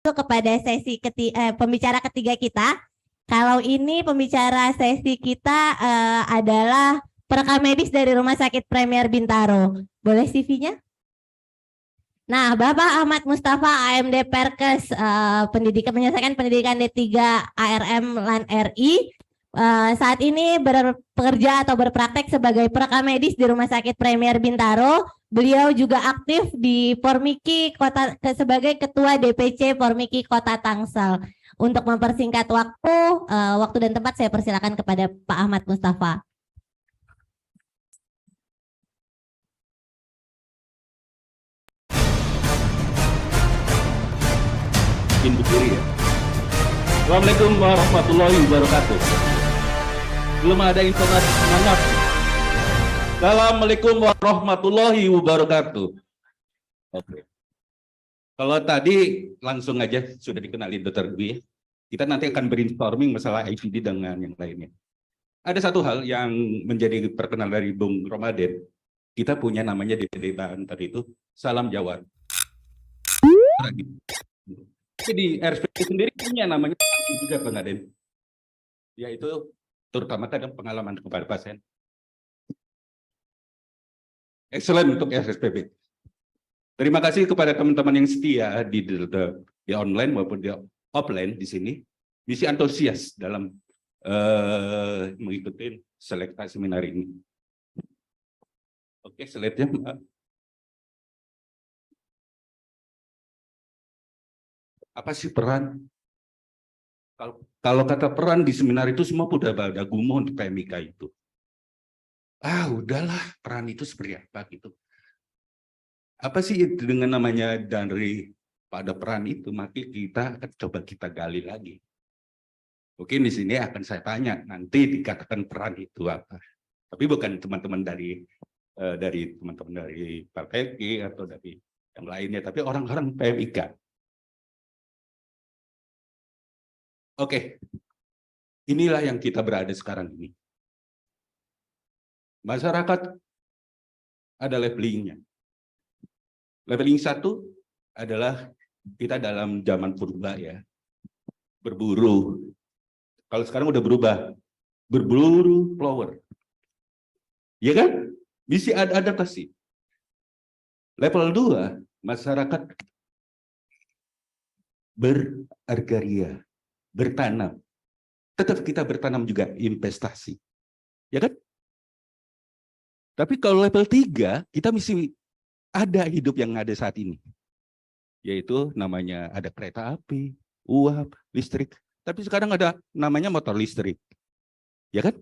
masuk kepada sesi pembicara ketiga kita. Kalau ini pembicara sesi kita adalah perekam medis dari Rumah Sakit Premier Bintaro. Boleh CV-nya? Nah, Bapak Ahmad Mustafa AMD Perkes pendidikan menyelesaikan pendidikan D3 ARM LAN RI. Saat ini bekerja atau berpraktek sebagai perekam medis di Rumah Sakit Premier Bintaro. Beliau juga aktif di Formiki sebagai Ketua DPC Formiki Kota Tangsel. Untuk mempersingkat waktu dan tempat saya persilakan kepada Pak Ahmad Mustafa. Berdiri ya. Assalamualaikum warahmatullahi wabarakatuh. Belum ada informasi semangat. Assalamualaikum warahmatullahi wabarakatuh. Oke. Kalau tadi langsung aja sudah dikenalin Dr. Dwi. Kita nanti akan brainstorming masalah IPD dengan yang lainnya. Ada satu hal yang menjadi perkenalan dari Bung Ramadan. Kita punya namanya di tadi itu salam Jawa. Jadi RSPB sendiri punya namanya juga Bang Aden, yaitu terutama kadang pengalaman kepada pasien. Excellent untuk RSPB. Terima kasih kepada teman-teman yang setia di online maupun di offline di sini, misi antusias dalam mengikuti seleksi seminar ini. Oke, slide-nya, Mbak. Apa sih peran? Kalau kata peran di seminar itu semua udah pada gumoh untuk PMIK itu. Udahlah, peran itu seperti apa gitu. Apa sih itu dengan namanya dari pada peran itu, maka kita akan coba kita gali lagi. Mungkin di sini akan saya tanya, nanti dikatakan peran itu apa. Tapi bukan teman-teman dari teman-teman dari PPK atau dari yang lainnya, tapi orang-orang PMIK. Oke, inilah yang kita berada sekarang ini. Masyarakat ada levelingnya. Leveling 1 adalah kita dalam zaman purba ya, berburu. Kalau sekarang udah berubah, berburu flower. Ya kan? Bisa ada adaptasi. Level 2, masyarakat beragraria. Bertanam, tetap kita bertanam juga investasi, ya kan? Tapi kalau level 3 kita mesti ada hidup yang ada saat ini, yaitu namanya ada kereta api, uap, listrik. Tapi sekarang ada namanya motor listrik, ya kan?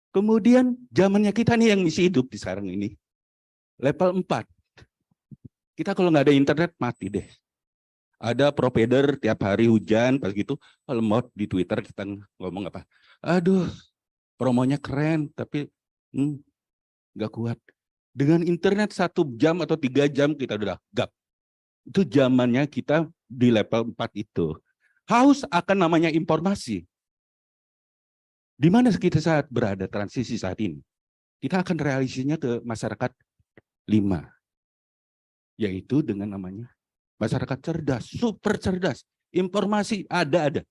Kemudian zamannya kita nih yang mesti hidup di sekarang ini, level 4. Kita kalau nggak ada internet mati deh. Ada provider tiap hari hujan, pas gitu, lemot di Twitter kita ngomong apa? Aduh, promonya keren, tapi nggak kuat. Dengan internet 1 jam atau 3 jam kita udah gap. Itu zamannya kita di level 4 itu. Haus akan namanya informasi. Di mana kita saat berada transisi saat ini? Kita akan realisasinya ke masyarakat 5. Yaitu dengan namanya masyarakat cerdas, super cerdas, informasi ada.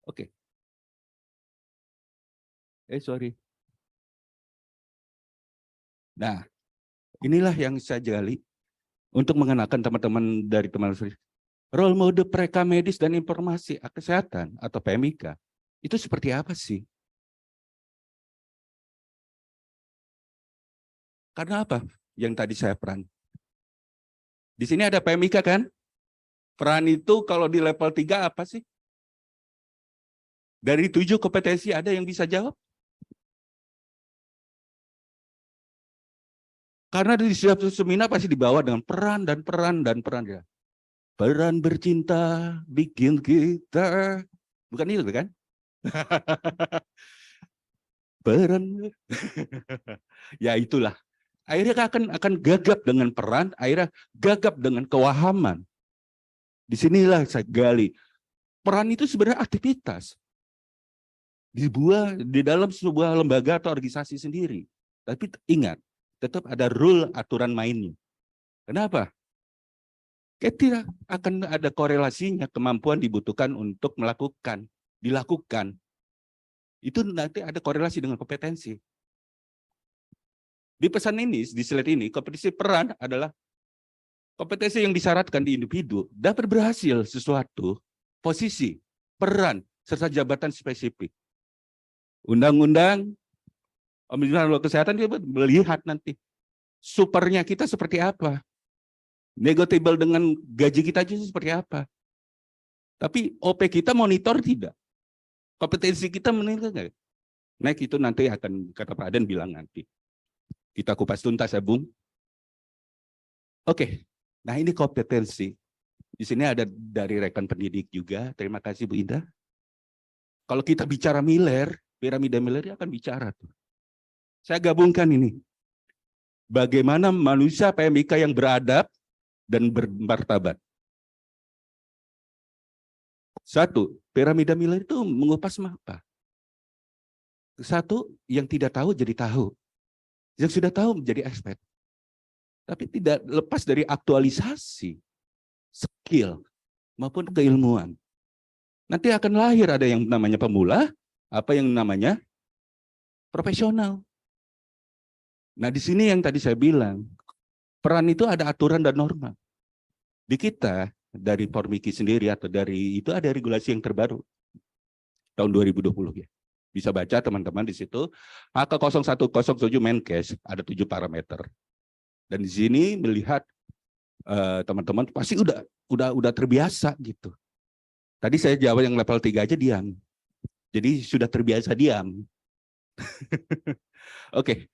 Oke. Sorry. Nah, inilah yang saya gali untuk mengenalkan teman-teman dari teman-teman role model perekam medis dan informasi kesehatan atau PMIK itu seperti apa sih? Karena apa? Yang tadi saya peran. Di sini ada PMIK kan? Peran itu kalau di level 3 apa sih? Dari 7 kompetensi ada yang bisa jawab? Karena di setiap seminar pasti dibawa dengan peran ya. Peran bercinta bikin kita. Bukan itu kan? Peran. Ya itulah. Akhirnya akan gagap dengan peran, akhirnya gagap dengan kewahaman. Disinilah saya gali. Peran itu sebenarnya aktivitas. Dibuat di dalam sebuah lembaga atau organisasi sendiri. Tapi ingat, tetap ada rule aturan mainnya. Kenapa? Tidak akan ada korelasinya kemampuan dibutuhkan untuk dilakukan. Itu nanti ada korelasi dengan kompetensi. Di pesan ini, di slide ini, kompetensi peran adalah kompetensi yang disyaratkan di individu dapat berhasil sesuatu, posisi, peran, serta jabatan spesifik. Undang-undang Omnibus Law Kesehatan kita melihat nanti supernya kita seperti apa. Negotiable dengan gaji kita aja seperti apa. Tapi OP kita monitor tidak. Kompetensi kita menilai nggak? Nah itu nanti akan kata Pak Aden bilang nanti. Kita kupas tuntas ya Bung. Oke, nah ini kompetensi. Di sini ada dari rekan pendidik juga. Terima kasih Bu Indah. Kalau kita bicara Miller, piramida Miller akan bicara tuh. Saya gabungkan ini. Bagaimana manusia PMIK yang beradab dan bermartabat. Satu, piramida Miller itu mengupas apa? Satu, yang tidak tahu jadi tahu. Yang sudah tahu menjadi expert. Tapi tidak lepas dari aktualisasi, skill, maupun keilmuan. Nanti akan lahir ada yang namanya pemula, apa yang namanya profesional. Nah di sini yang tadi saya bilang, peran itu ada aturan dan norma. Di kita, dari Formiki sendiri atau dari itu ada regulasi yang terbaru. Tahun 2020 ya. Bisa baca teman-teman di situ. AK 0107 Menkes ada 7 parameter. Dan di sini melihat teman-teman pasti udah terbiasa gitu. Tadi saya jawab yang level 3 aja diam. Jadi sudah terbiasa diam. Oke.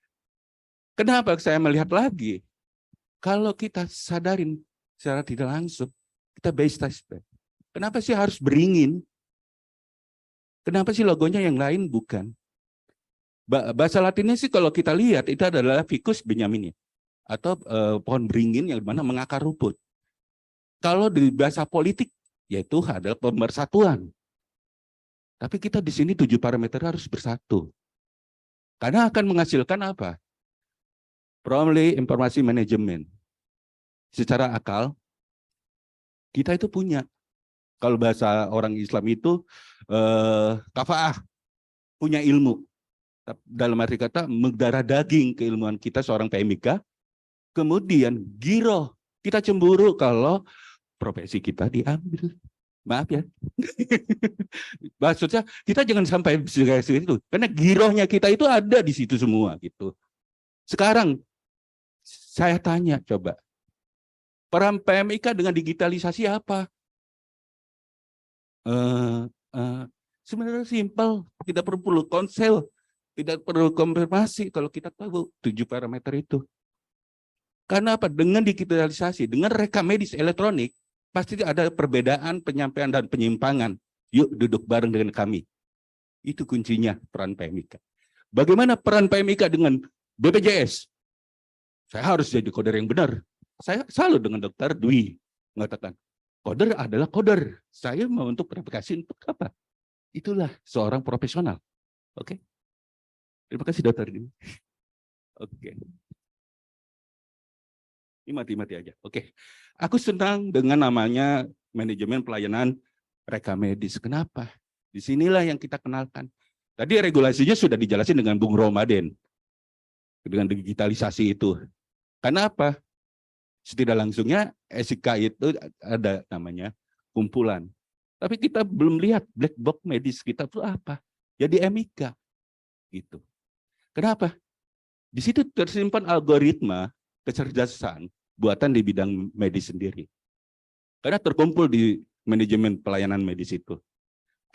Kenapa saya melihat lagi? Kalau kita sadarin secara tidak langsung, kita base test. Kenapa sih harus beringin? Kenapa sih logonya yang lain bukan? Bahasa Latinnya sih kalau kita lihat itu adalah Ficus benyaminia atau pohon beringin yang mana mengakar rumput. Kalau di bahasa politik yaitu adalah pemersatuan. Tapi kita di sini 7 parameter harus bersatu. Karena akan menghasilkan apa? Primary informasi manajemen. Secara akal kita itu punya. Kalau bahasa orang Islam itu kafaah, punya ilmu. Dalam arti kata mendarah daging keilmuan kita seorang PMIK. Kemudian giroh, kita cemburu kalau profesi kita diambil. Maaf ya. Maksudnya kita jangan sampai seperti itu. Karena girohnya kita itu ada di situ semua gitu. Sekarang saya tanya coba. Peran PMIK dengan digitalisasi apa? Sebenarnya simpel. Tidak perlu konsel. Tidak perlu konfirmasi kalau kita tahu 7 parameter itu. Karena apa? Dengan digitalisasi, dengan rekam medis elektronik, pasti ada perbedaan, penyampaian, dan penyimpangan. Yuk duduk bareng dengan kami. Itu kuncinya peran PMIK. Bagaimana peran PMIK dengan BPJS? Saya harus jadi koder yang benar. Saya selalu dengan Dr. Dwi mengatakan, koder adalah koder. Saya mau untuk verifikasi untuk apa? Itulah seorang profesional. Oke. Terima kasih Dr. Dwi. Oke. Ini mati-mati aja. Oke. Aku senang dengan namanya manajemen pelayanan rekam medis. Kenapa? Disinilah yang kita kenalkan. Tadi regulasinya sudah dijelasin dengan Bung Romaden. Dengan digitalisasi itu. Karena apa? Setidak langsungnya SIK itu ada namanya kumpulan. Tapi kita belum lihat black box medis kita itu apa. Jadi MIK. Gitu. Kenapa? Di situ tersimpan algoritma kecerdasan buatan di bidang medis sendiri. Karena terkumpul di manajemen pelayanan medis itu.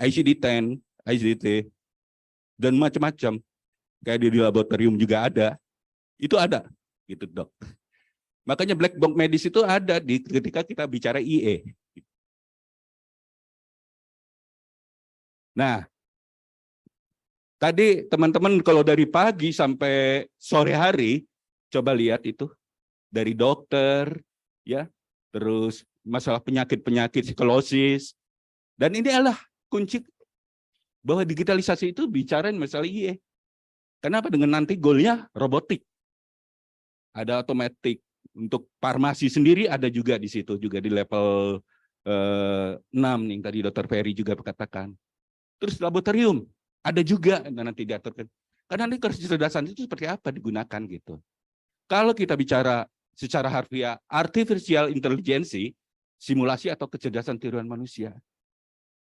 ICD-10, ICD-10, dan macam-macam. Kayak di laboratorium juga ada. Itu ada, gitu dok. Makanya black box medis itu ada ketika kita bicara IE. Nah, tadi teman-teman kalau dari pagi sampai sore hari, coba lihat itu. Dari dokter, ya, terus masalah penyakit-penyakit psikolosis. Dan ini adalah kunci bahwa digitalisasi itu bicara masalah IE. Kenapa? Dengan nanti goalnya robotik. Ada otomatik Untuk farmasi sendiri ada juga di situ, juga di level 6 nih, tadi Dr. Ferry juga katakan. Terus laboratorium ada juga nanti diaturkan. Karena nanti kecerdasan itu seperti apa digunakan gitu. Kalau kita bicara secara harfiah, artificial intelligence, simulasi atau kecerdasan tiruan manusia.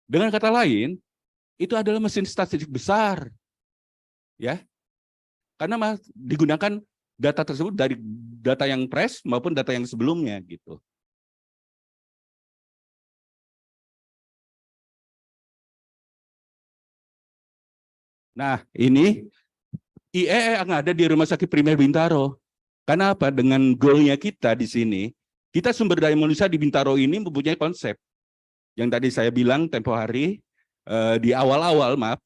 Dengan kata lain, itu adalah mesin statistik besar, ya, karena digunakan data tersebut dari data yang fresh maupun data yang sebelumnya gitu. Nah, ini IE yang ada di Rumah Sakit Primer Bintaro. Karena apa? Dengan goalnya kita di sini, kita sumber daya manusia di Bintaro ini mempunyai konsep. Yang tadi saya bilang tempo hari, di awal-awal, maaf,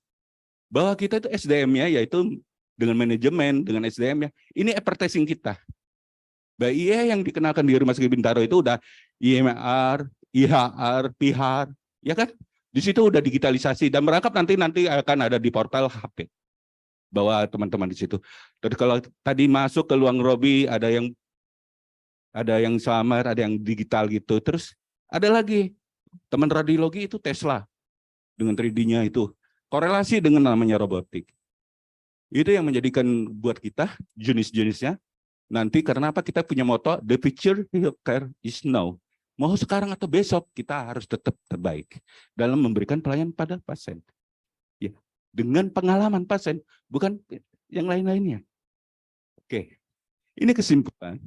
bahwa kita itu SDM-nya, yaitu dengan manajemen, dengan SDM-nya, ini advertising kita. Bahwa IE yang dikenalkan di Rumah Sakit Bintaro itu udah IMR, IHR, PIHAR, ya kan? Di situ udah digitalisasi dan merangkap nanti akan ada di portal HP. Bahwa teman-teman di situ. Jadi kalau tadi masuk ke ruang lobby ada yang samar, ada yang digital gitu. Terus ada lagi teman radiologi itu Tesla dengan 3D-nya itu korelasi dengan namanya robotik. Itu yang menjadikan buat kita jenis-jenisnya nanti karena apa kita punya moto the future healthcare is now. Mau sekarang atau besok kita harus tetap terbaik dalam memberikan pelayanan pada pasien. Ya, dengan pengalaman pasien, bukan yang lain-lainnya. Oke, ini kesimpulan.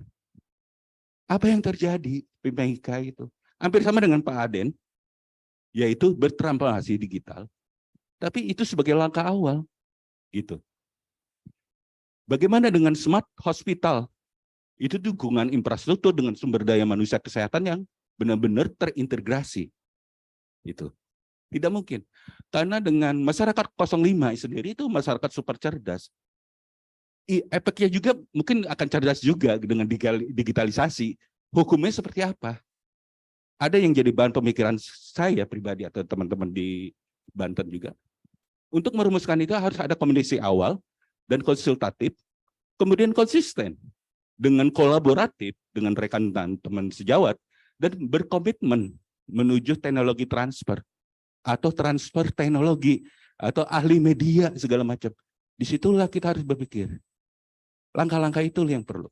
Apa yang terjadi PMIK itu hampir sama dengan Pak Aden, yaitu bertransformasi digital. Tapi itu sebagai langkah awal, gitu. Bagaimana dengan smart hospital? Itu dukungan infrastruktur dengan sumber daya manusia kesehatan yang benar-benar terintegrasi. Itu tidak mungkin. Karena dengan masyarakat 05 sendiri itu masyarakat super cerdas. Efeknya juga mungkin akan cerdas juga dengan digitalisasi. Hukumnya seperti apa? Ada yang jadi bahan pemikiran saya pribadi atau teman-teman di Banten juga. Untuk merumuskan itu harus ada komunikasi awal dan konsultatif, kemudian konsisten dengan kolaboratif dengan rekan dan teman sejawat dan berkomitmen menuju teknologi transfer atau transfer teknologi atau ahli media segala macam. Disitulah kita harus berpikir. Langkah-langkah itu yang perlu,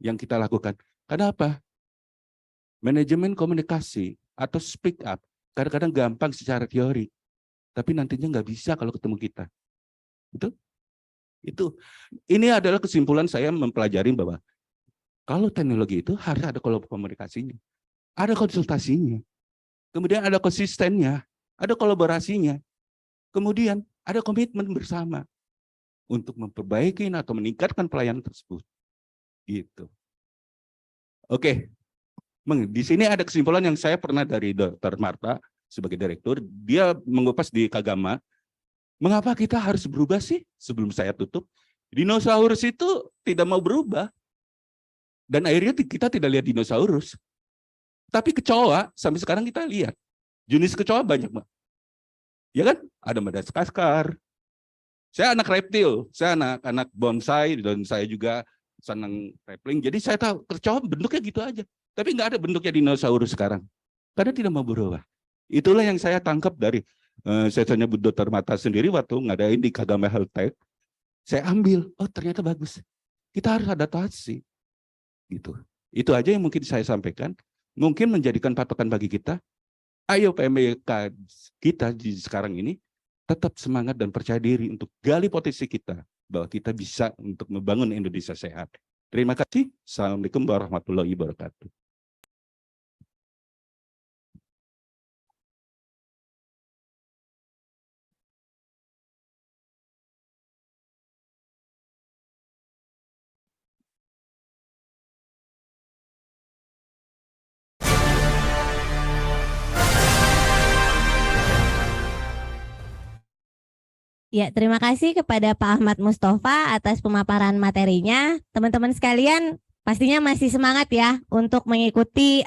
yang kita lakukan. Kenapa? Manajemen komunikasi atau speak up kadang-kadang gampang secara teori, tapi nantinya nggak bisa kalau ketemu kita. Itu. Ini adalah kesimpulan saya mempelajari bahwa kalau teknologi itu harus ada komunikasinya, ada konsultasinya, kemudian ada konsistennya, ada kolaborasinya, kemudian ada komitmen bersama untuk memperbaiki atau meningkatkan pelayanan tersebut. Gitu. Oke, di sini ada kesimpulan yang saya pernah dari Dr. Marta sebagai direktur, dia mengupas di Kagama, mengapa kita harus berubah sih? Sebelum saya tutup, dinosaurus itu tidak mau berubah. Dan akhirnya kita tidak lihat dinosaurus. Tapi kecoa, sampai sekarang kita lihat. Jenis kecoa banyak, Mbak. Ya kan? Ada Madagaskar. Saya anak reptil, saya anak bonsai, dan saya juga senang rappling. Jadi saya tahu kecoa bentuknya gitu aja. Tapi nggak ada bentuknya dinosaurus sekarang. Karena tidak mau berubah. Itulah yang saya tangkap dari sesinya Bu Dr. Mata sendiri waktu ngadain di Kagama Health Tech. Saya ambil, oh ternyata bagus. Kita harus adaptasi. Gitu. Itu aja yang mungkin saya sampaikan. Mungkin menjadikan patokan bagi kita. Ayo PMIK kita di sekarang ini tetap semangat dan percaya diri untuk gali potensi kita bahwa kita bisa untuk membangun Indonesia sehat. Terima kasih. Assalamualaikum warahmatullahi wabarakatuh. Ya, terima kasih kepada Pak Ahmad Mustafa atas pemaparan materinya. Teman-teman sekalian, pastinya masih semangat ya untuk mengikuti